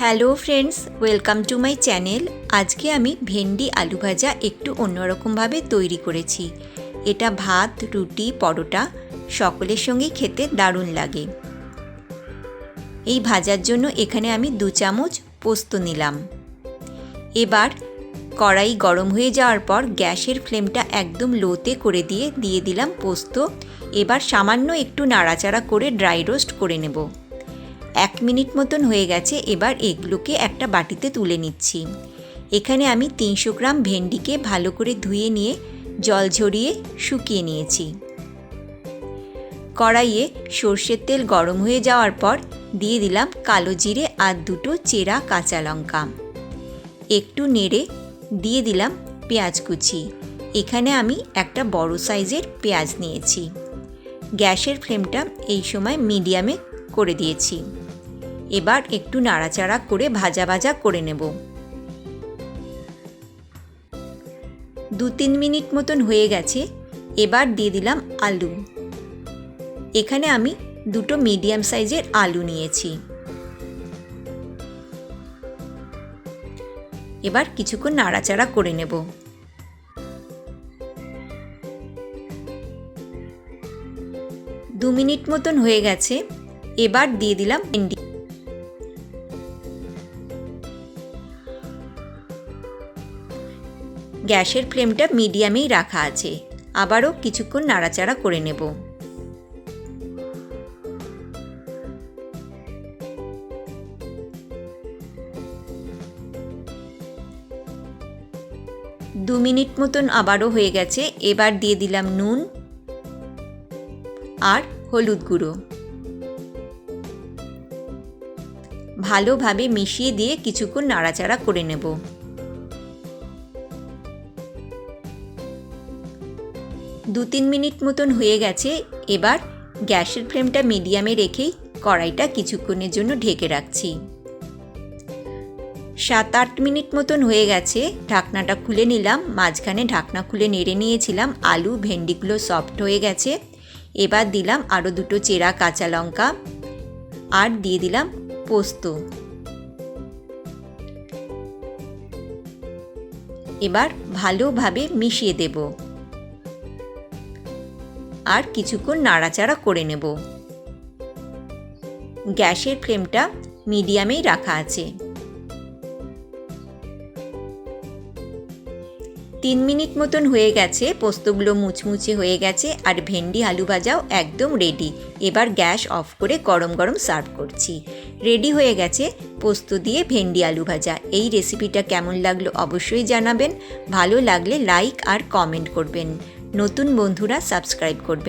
Hello friends, welcome to my channel. আজকে আমি ভেন্ডি আলু ভাজা একটু অন্যরকমভাবে তৈরি করেছি। এটা ভাত, রুটি, পরোটা সকলের সঙ্গেই খেতে দারুণ লাগে। এই ভাজার জন্য এখানে আমি 2 চামচ পোস্ত নিলাম। এবার কড়াই গরম হয়ে যাওয়ার পর গ্যাসের ফ্লেমটা একদম লোতে করে দিয়ে দিলাম পোস্ত। এবার সামান্য একটু নাড়াচাড়া করে ড্রাই রোস্ট করে নেব। 1 মিনিট মতন হয়ে গেছে। এবার এগুলোকে একটা বাটিতে তুলে নিচ্ছি। এখানে আমি 300 গ্রাম ভেন্ডিকে ভালো করে ধুয়ে নিয়ে জল ঝরিয়ে শুকিয়ে নিয়েছি। কড়াইয়ে সর্ষের তেল গরম হয়ে যাওয়ার পর দিয়ে দিলাম কালো জিরে আর 2টো চেরা কাঁচা লঙ্কা। একটু নেড়ে দিয়ে দিলাম পেঁয়াজ কুচি। এখানে আমি একটা বড় সাইজের পেঁয়াজ নিয়েছি। গ্যাসের ফ্লেমটা এই সময় মিডিয়ামে করে দিয়েছি। এবার একটু নাড়াচাড়া করে ভাজা ভাজা করে নেব। 2-3 মিনিট মতন হয়ে গেছে। এবার দিয়ে দিলাম আলু। এখানে আমি 2টো মিডিয়াম সাইজের আলু নিয়েছি। এবার কিছুক্ষণ নাড়াচাড়া করে নেব। দু মিনিট মতন হয়ে গেছে। এবার দিয়ে দিলাম ভেন্ডি। গ্যাসের ফ্লেমটা মিডিয়ামেই রাখা আছে। আবারও কিছুক্ষণ নাড়াচাড়া করে নেব। দু মিনিট মতন আবারও হয়ে গেছে। এবার দিয়ে দিলাম নুন আর হলুদ গুঁড়ো। ভালোভাবে মিশিয়ে দিয়ে কিছুক্ষণ নাড়াচাড়া করে নেব। দু 3 মিনিট মতন হয়ে গেছে। এবার গ্যাসের ফ্লেমটা মিডিয়ামে রেখেই কড়াইটা কিছুক্ষণের জন্য ঢেকে রাখছি। 7-8 মিনিট মতন হয়ে গেছে। ঢাকনাটা খুলে নিলাম। মাঝখানে ঢাকনা খুলে নেড়ে নিয়েছিলাম। আলু ভেন্ডিগুলো সফট হয়ে গেছে। এবার দিলাম আরও 2টো চেরা কাঁচা লঙ্কা আর দিয়ে দিলাম পোস্ত। এবার ভালোভাবে মিশিয়ে দেব আর কিছুক্ষণ নাড়াচাড়া করে নেব। গ্যাসের ফ্লেমটা মিডিয়ামেই রাখা আছে। 3 মিনিট মতন হয়ে গেছে। পোস্তগুলো মুচমুচে হয়ে গেছে আর ভেন্ডি আলু ভাজাও একদম রেডি। এবার গ্যাস অফ করে গরম গরম সার্ভ করছি। রেডি হয়ে গেছে পোস্ত দিয়ে ভেন্ডি আলু ভাজা। এই রেসিপিটা কেমন লাগলো অবশ্যই জানাবেন। ভালো লাগলে লাইক আর কমেন্ট করবেন। নতুন বন্ধুরা সাবস্ক্রাইব করবেন।